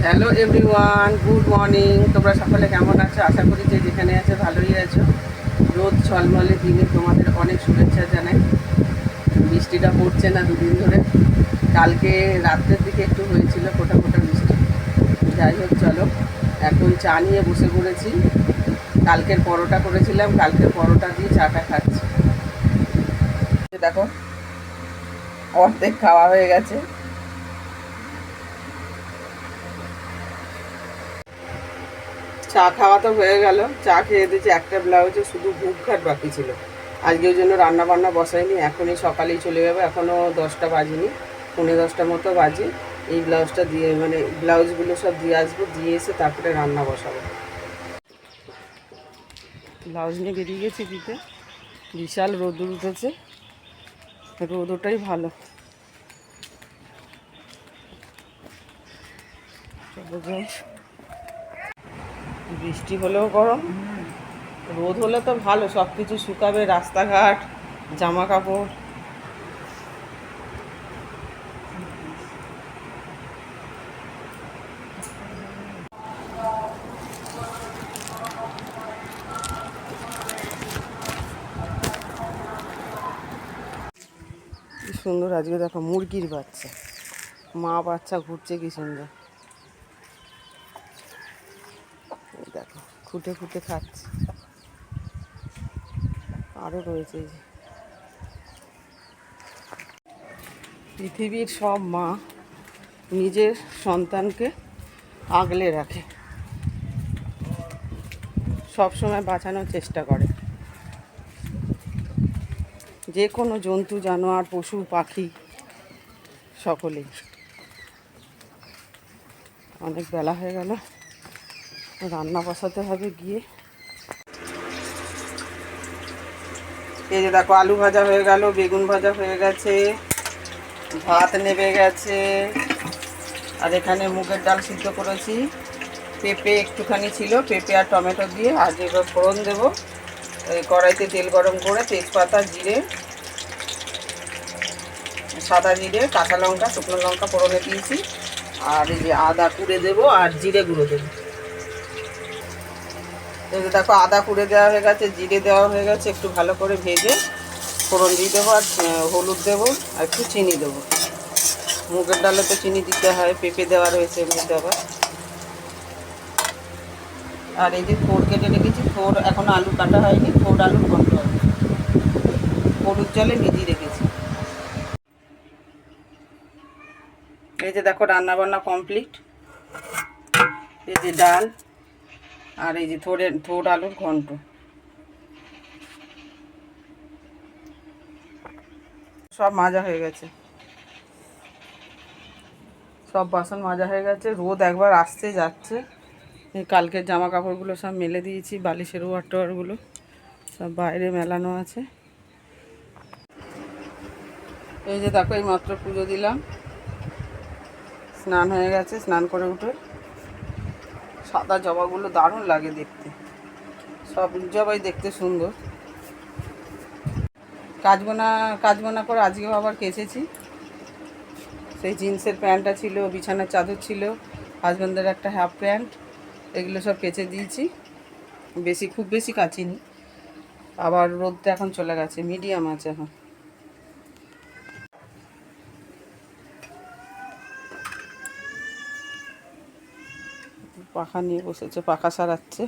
Hello everyone, good morning. তোমরা সকলে কেমন আছো? আশা করি যে যেখানে আছো ভালোই আছো। রোদ ঝলমলে দিনে তোমাদের অনেক শুভেচ্ছা জানাই। বৃষ্টিটা পড়ছে না দুদিন ধরে। কালকে রাত্রের দিকে একটু হয়েছিল ফোটা ফোটা বৃষ্টি। যাই হোক, চলো এখন চা নিয়ে বসে পড়েছি। কালকের পরোটা করেছিলাম, কালকের পরোটা দিয়ে চাটা খাচ্ছি। দেখো, অর্ধেক খাওয়া হয়ে গেছে। চা খাওয়া তো হয়ে গেল। চা খেয়ে দিয়েছি, একটা ব্লাউজে শুধু বুক ঘাট বাকি ছিল। আজকে ওই জন্য রান্না বান্না বসাইনি, এখনই সকালেই চলে যাবে। এখনও 10টা বাজেনি, 10:45 মতো বাজে। এই ব্লাউজটা দিয়ে মানে ব্লাউজগুলো সব দিয়ে আসবো, দিয়ে এসে তারপরে রান্না বসাবো। ব্লাউজ নিয়ে বেরিয়ে গেছি দিতে। বিশাল রোদ উঠেছে, রোদ ওটাই ভালো। চলো যাই। বৃষ্টি হলেও গরম, রোদ হলে তো ভালো, সব কিছু শুকাবে, রাস্তাঘাট, জামা কাপড়। কি সুন্দর আজকে দেখো, মুরগির বাচ্চা, মা বাচ্চা ঘুরছে কি সুন্দর। এই দেখো, খুঁটে খুঁটে খাচ্ছে। আরও রয়েছে এই যে। পৃথিবীর সব মা নিজের সন্তানকে আগলে রাখে, সব সময় বাঁচানোর চেষ্টা করে। যে কোনো জন্তু জানোয়ার পশু পাখি সকলেই। অনেক বেলা হয়ে গেল, রান্না বসাতে হবে গিয়ে। এই যে দেখো, আলু ভাজা হয়ে গেল, বেগুন ভাজা হয়ে গেছে, ভাত নেবে গেছে। আর এখানে মুগের ডাল সিদ্ধ করেছি, পেঁপে একটুখানি ছিল, পেঁপে আর টমেটো দিয়ে। আজ এবার ফোড়ন দেবো। এই কড়াইতে তেল গরম করে তেজপাতা, জিরে, সাদা জিরে, কাঁচা লঙ্কা, শুকনো লঙ্কা ফোড়নে দিয়েছি। আর এই যে আদা কুড়ে দেবো আর জিরে গুঁড়ো দেবো। এই যে দেখো, আদা কুড়ে দেওয়া হয়ে গেছে, জিরে দেওয়া হয়ে গেছে। একটু ভালো করে ভেজে ফোড়ন দিয়ে দেবো, আর হলুদ দেবো, আর একটু চিনি দেবো। মুগের ডালে তো চিনি দিতে হয়, পেঁপে দেওয়া রয়েছে এমনিতে আবার। আর এই যে থোড় কেটে রেখেছি, থোড় এখন আলু কাটা হয়নি, থোড় আলুর ঘন্ট হবে, হলুদ জলে ভিজিয়ে রেখেছি। এই যে দেখো, রান্না বান্না কমপ্লিট। এই যে ডাল, আর এই যে থোড় আলুর ঘন্ট। সব মাজা হয়ে গেছে, সব বাসন মাজা হয়ে গেছে। রোদ একবার আসতে যাচ্ছে। এই কালকের জামা কাপড়গুলো সব মেলে দিয়েছি, বালিশের ওয়ার টোয়ারগুলো সব বাইরে মেলানো আছে। এই যে দেখো, এই মাত্র পুজো দিলাম, স্নান হয়ে গেছে। স্নান করে উঠে সাদা জবাগুলো দারুণ লাগে দেখতে, সব জবাই দেখতে সুন্দর। কাচবো না করে আজকেও আবার কেচেছি। সেই জিন্সের প্যান্টটা ছিল, বিছানার চাদর ছিল, হাজব্যান্ডের একটা হাফ প্যান্ট, এগুলো সব কেচে দিয়েছি। খুব বেশি কাচিনি। আবার রোদটা এখন চলে গেছে, মিডিয়াম আছে এখন। পাখা নিয়ে বসেছে, পাখা সারাচ্ছে।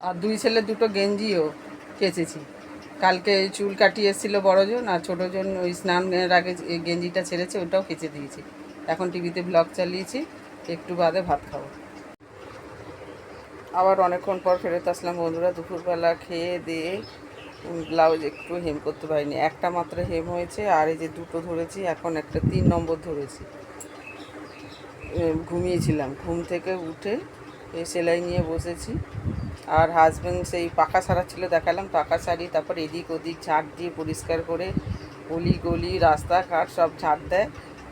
আর দুই ছেলে দুটো গেঞ্জিও কেচেছি। কালকে চুল কাটিয়ে এসেছিলো বড়জন, আর ছোটোজন ওই স্নানের আগে গেঞ্জিটা ছেড়েছে, ওটাও কেচে দিয়েছি। এখন টিভিতে ব্লগ চালিয়েছি, একটু বাদে ভাত খাবো। আবার অনেকক্ষণ পর ফেরত আসলাম বন্ধুরা। দুপুরবেলা খেয়ে দিয়ে ব্লাউজ একটু হেম করতে পারিনি, একটা মাত্র হেম হয়েছে। আর এই যে দুটো ধরেছি, এখন একটা 3 নম্বর ধরেছি। ঘুমিয়েছিলাম, ঘুম থেকে উঠে এই সেলাই নিয়ে বসেছি। আর হাজব্যান্ড সেই পাখা সারাচ্ছিল, দেখালাম পাখা সারি, তারপর এদিক ওদিক ঝাঁট দিয়ে পরিষ্কার করে অলি গলি রাস্তাঘাট সব ঝাঁট দেয়,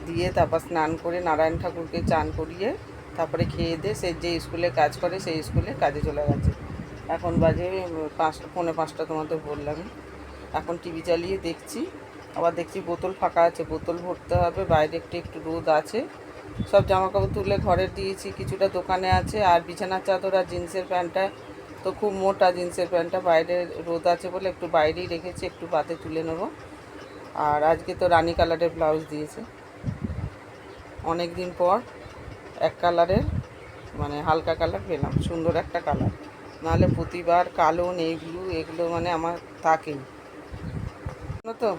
দিয়ে তারপর স্নান করে নারায়ণ ঠাকুরকে চান করিয়ে তারপরে খেয়ে দিয়ে সে যে স্কুলে কাজ করে সেই স্কুলে কাজে চলে গেছে। এখন বাজে 5:45 তোমাদের বললাম। এখন টিভি চালিয়ে দেখছি, আবার দেখছি বোতল ফাঁকা আছে, বোতল ভরতে হবে। বাইরে একটু একটু রোদ আছে। সব জামা কাপড় তুলে ঘরে দিয়েছি, কিছুটা দোকানে আছে। আর বিছানার চাদর আর জিন্সের প্যান্টটা তো খুব মোটা, জিন্সের প্যান্টটা বাইরে রোদ আছে বলে একটু বাইরেই রেখেছি, একটু বাদে তুলে নেবো। আর আজকে তো রানী কালারের ব্লাউজ দিয়েছে, অনেক দিন পর এক কালারের মানে হালকা কালার পেলাম, সুন্দর একটা কালার। নাহলে প্রতিবার কালো নেই ব্লু এগুলো মানে আমার থাকেই, জানো তো।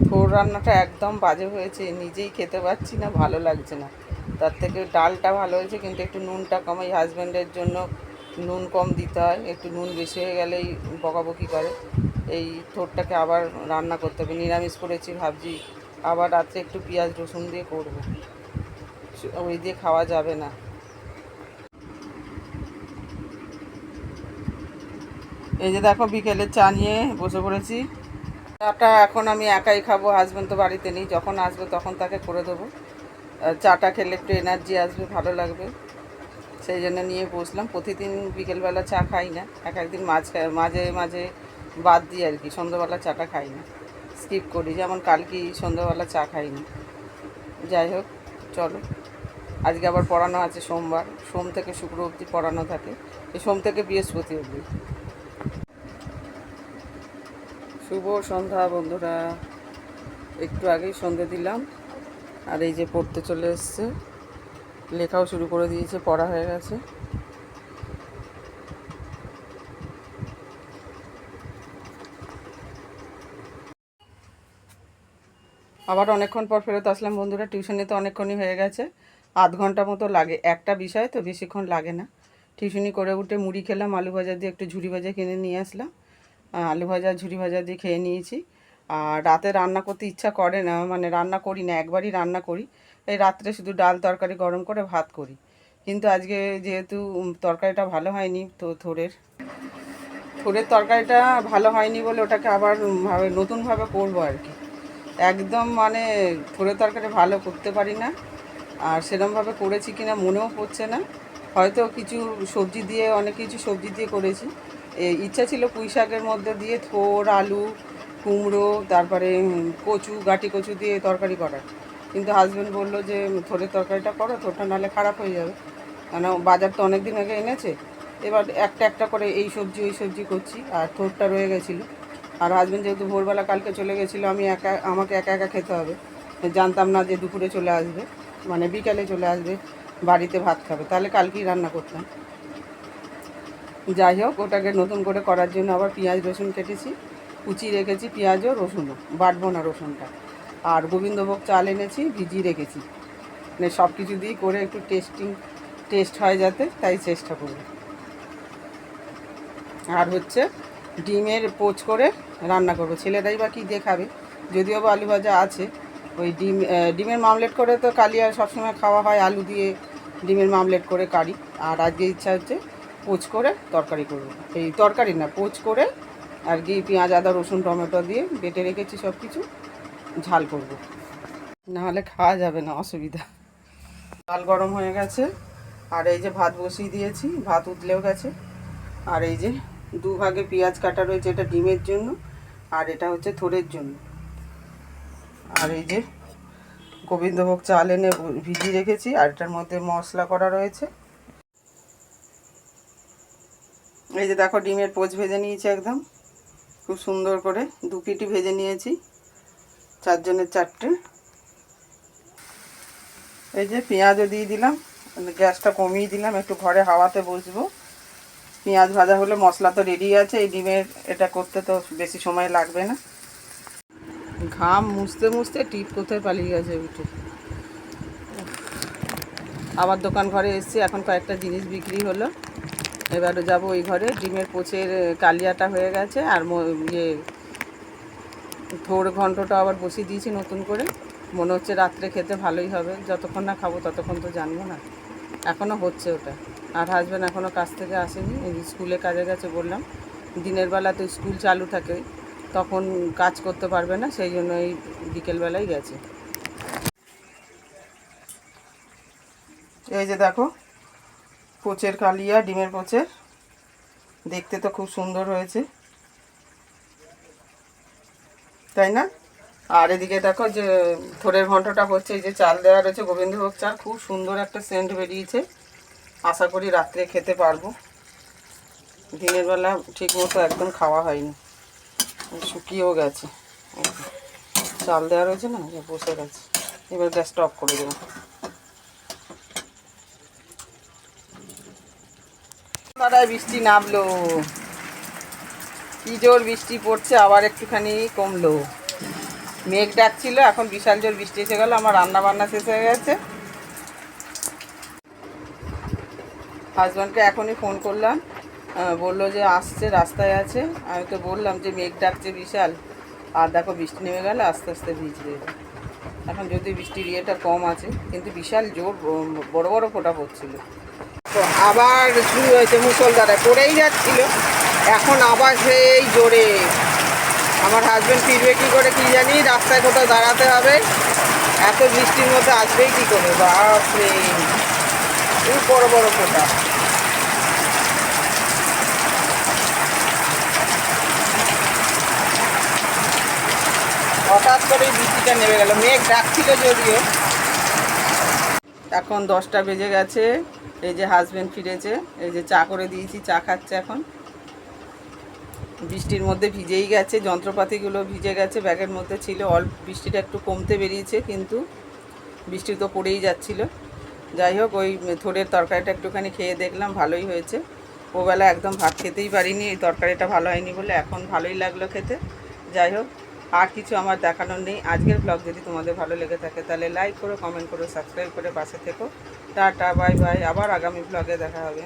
থোর রান্নাটা একদম বাজে হয়েছে, নিজেই খেতে পারছি না, ভালো লাগছে না। তার থেকে ডালটা ভালো হয়েছে, কিন্তু একটু নুনটা কম। এই হাজব্যান্ডের জন্য নুন কম দিতে হয়, একটু নুন বেশি হয়ে গেলেই বকাবকি করে। এই থোরটাকে আবার রান্না করতে হবে। নিরামিষ করেছি, ভাবছি আবার রাত্রে একটু পেঁয়াজ রসুন দিয়ে করবো, ওই দিয়ে খাওয়া যাবে না। এই যে দেখো বিকেলে চা নিয়ে বসে পড়েছি। চাটা এখন আমি একাই খাবো, হাজব্যান্ড তো বাড়িতে নেই, যখন আসবে তখন তাকে করে দেবো। চাটা খেলে একটু এনার্জি আসবে, ভালো লাগবে, সেই জন্য নিয়ে বসলাম। প্রতিদিন বিকেলবেলা চা খাই না, এক একদিন মাঝে মাঝে বাদ দিই আর কি, সন্ধ্যাবেলা চাটা খাই না, স্কিপ করি। যেমন কালকে সন্ধ্যাবেলা চা খাইনি। যাই হোক, চলো। আজকে আবার পড়ানো আছে সোমবার, সোম থেকে শুক্র অবধি পড়ানো থাকে, এই সোম থেকে বৃহস্পতি অবধি। শুভ সন্ধ্যা বন্ধুরা, একটু আগেই সন্ধ্যে দিলাম। আর এই যে পড়তে চলে এসছে, লেখাও শুরু করে দিয়েছে, পড়া হয়ে গেছে। আবার অনেকক্ষণ পর ফেরত আসলাম বন্ধুরা। টিউশনি তো অনেকক্ষণই হয়ে গেছে, আধ ঘন্টা মতো লাগে, একটা বিষয় তো বেশিক্ষণ লাগে না। টিউশনি করে উঠে মুড়ি খেলাম, আলু ভাজা দিয়ে একটু ঝুরি ভাজা কিনে নিয়ে আসলাম, আলু ভাজা ঝুরি ভাজা দিয়ে খেয়ে নিয়েছি। আর রাতে রান্না করতে ইচ্ছা করে না, মানে রান্না করি না, একবারই রান্না করি। এই রাত্রে শুধু ডাল তরকারি গরম করে ভাত করি। কিন্তু আজকে যেহেতু তরকারিটা ভালো হয়নি, তো থোড়ের তরকারিটা ভালো হয়নি বলে ওটাকে আবার নতুনভাবে করবো আর কি। একদম মানে থোড়ের তরকারি ভালো করতে পারি না, আর সেরকমভাবে করেছি কিনা মনেও পড়ছে না। হয়তো কিছু সবজি দিয়ে, অনেক কিছু সবজি দিয়ে করেছি। ইচ্ছা ছিল পুঁই শাকের মধ্যে দিয়ে থোড়, আলু, কুমড়ো, তারপরে কচু, গাঁটি কচু দিয়ে তরকারি করার। কিন্তু হাজব্যান্ড বললো যে থোড়ের তরকারিটা করো, থোড়টা নাহলে খারাপ হয়ে যাবে, কেন বাজার তো অনেক দিন আগে এনেছে। এবার একটা একটা করে এই সবজি ওই সবজি করছি, আর থোড়টা রয়ে গেছিলো। আর হাজব্যান্ড যেহেতু ভোরবেলা কালকে চলে গেছিলো, আমাকে একা একা খেতে হবে। জানতাম না যে দুপুরে চলে আসবে, মানে বিকালে চলে আসবে, বাড়িতে ভাত খাবে, তাহলে কালকেই রান্না করতাম। যাই হোক, ওটাকে নতুন করে করার জন্য আবার পেঁয়াজ রসুন কেটেছি, কুচি রেখেছি, পেঁয়াজও রসুনও বাটবো না রসুনটা। আর গোবিন্দভোগ চাল এনেছি, ভিজিয়ে রেখেছি, মানে সব কিছু দিয়েই করে একটু টেস্ট হয় যাতে, তাই চেষ্টা করব। আর হচ্ছে ডিমের পোচ করে রান্না করব, ছেলেরাই বা কী দেখাবে, যদিও বা আলু ভাজা আছে। ওই ডিমের মামলেট করে তো কালিয়া সবসময় খাওয়া হয়, আলু দিয়ে ডিমের মামলেট করে কারি। আর আজকে ইচ্ছা হচ্ছে পোচ করে তরকারি করব, এই তরকারি না, পোচ করে আর কি পেঁয়াজ আদা রসুন টমেটো দিয়ে বেটে রেখেছি, সব কিছু ঝাল করব, নাহলে খাওয়া যাবে না, অসুবিধা। ডাল গরম হয়ে গেছে, আর এই যে ভাত বসিয়ে দিয়েছি, ভাত উতলেও গেছে। আর এই যে দুভাগে পেঁয়াজ কাটা রয়েছে, এটা ডিমের জন্য আর এটা হচ্ছে থোড়ের জন্য। আর এই যে গোবিন্দভোগ চাল এনে ভিজিয়ে রেখেছি, আর এটার মধ্যে মশলা করা রয়েছে। এই যে দেখো ডিমের পোচ ভেজে নিয়েছি একদম খুব সুন্দর করে, 2 পিটি ভেজে নিয়েছি, 4 জনের 4টে। এই যে পেঁয়াজও দিয়ে দিলাম, গ্যাসটা কমিয়ে দিলাম, একটু ঘরে হাওয়াতে বসবো। পেঁয়াজ ভাজা হলে মশলা তো রেডি আছে, এই ডিমের এটা করতে তো বেশি সময় লাগবে না। ঘাম মুছতে মুছতে টিপ কোথায় পালিয়ে গেছে উঠে। আবার দোকান ঘরে এসেছি, এখন কয়েকটা জিনিস বিক্রি হলো, এবারে যাব ওই ঘরে। ডিমের পোচের কালিয়াটা হয়ে গেছে, আর ইয়ে থোড় ঘন্টটা আবার বসিয়ে দিয়েছি নতুন করে, মনে হচ্ছে রাত্রে খেতে ভালোই হবে, যতক্ষণ না খাবো ততক্ষণ তো জানবো না। এখনও হচ্ছে ওটা। আর হাজব্যান্ড এখনও কাজ থেকে আসেনি, স্কুলে কাজে গেছে বললাম। দিনের বেলা তো স্কুল চালু থাকে, তখন কাজ করতে পারবে না, সেই জন্য এই বিকেলবেলায় গেছে। এই যে দেখো পোচের কালিয়া, ডিমের পোচের, দেখতে তো খুব সুন্দর হয়েছে, তাই না? আর এদিকে দেখো যে থোড়ের ঘন্টটা হচ্ছে, এই যে চাল দেওয়া রয়েছে গোবিন্দভোগ চাল, খুব সুন্দর একটা সেন্ট বেরিয়েছে। আশা করি রাত্রে খেতে পারবো। দিনের বেলা ঠিক মতো একদম খাওয়া হয়নি, শুকিয়েও গেছে। চাল দেওয়া রয়েছে না, বসে গেছে। এবার গ্যাসটা অফ করে দেবো। দাঁড়ায় বৃষ্টি নামলো, কি জোর বৃষ্টি পড়ছে, আবার একটুখানি কমলো। মেঘ ডাকছিল, এখন বিশাল জোর বৃষ্টি এসে গেল। আমার রান্না বান্না শেষ হয়ে গেছে। হাজব্যান্ডকে এখনই ফোন করলাম, বললো যে আসছে, রাস্তায় আছে। আমি তো বললাম যে মেঘ ডাকছে বিশাল, আর দেখো বৃষ্টি নেমে গেলে আস্তে আস্তে ভিজবে। এখন যদি বৃষ্টির ইয়েটা কম আছে, কিন্তু বিশাল জোর বড় বড় ফোঁটা পড়ছিল। তো আবার শুরু হয়েছে মুষলধারে, পড়েই যাচ্ছিল, এখন আবার সেই জোরে। আমার হাজব্যান্ড ফিরবে কী করে কী জানি, রাস্তায় কোথাও দাঁড়াতে হবে। এত বৃষ্টির মধ্যে আসবেই কী করে, বাপরে খুব বড় বড় ফোঁটা। হঠাৎ করে বৃষ্টিটা নেমে গেল, মেঘ ডাকছিল যদিও। এখন 10টা বেজে গেছে। এই যে হাজব্যান্ড ফিরেছে, এই যে চা করে দিয়েছি, চা খাচ্ছে এখন। বৃষ্টির মধ্যে ভিজেই গেছে, যন্ত্রপাতিগুলো ভিজে গেছে, ব্যাগের মধ্যে ছিল। অল্প বৃষ্টিটা একটু কমতে বেরিয়েছে, কিন্তু বৃষ্টি তো পড়েই যাচ্ছিল। যাই হোক, ওই থোড়ের তরকারিটা একটুখানি খেয়ে দেখলাম, ভালোই হয়েছে। ওবেলা একদম ভাত খেতেই পারিনি, এই তরকারিটা ভালো হয়নি বলে, এখন ভালোই লাগলো খেতে। যাই হোক, আর কিছু আমার দেখানোর নেই। আজকের ব্লগ যদি তোমাদের ভালো লেগে থাকে তাহলে লাইক করো, কমেন্ট করো, সাবস্ক্রাইব করে পাশে থেকো। টাটা, বাই বাই, আবার আগামী ব্লগে দেখা হবে।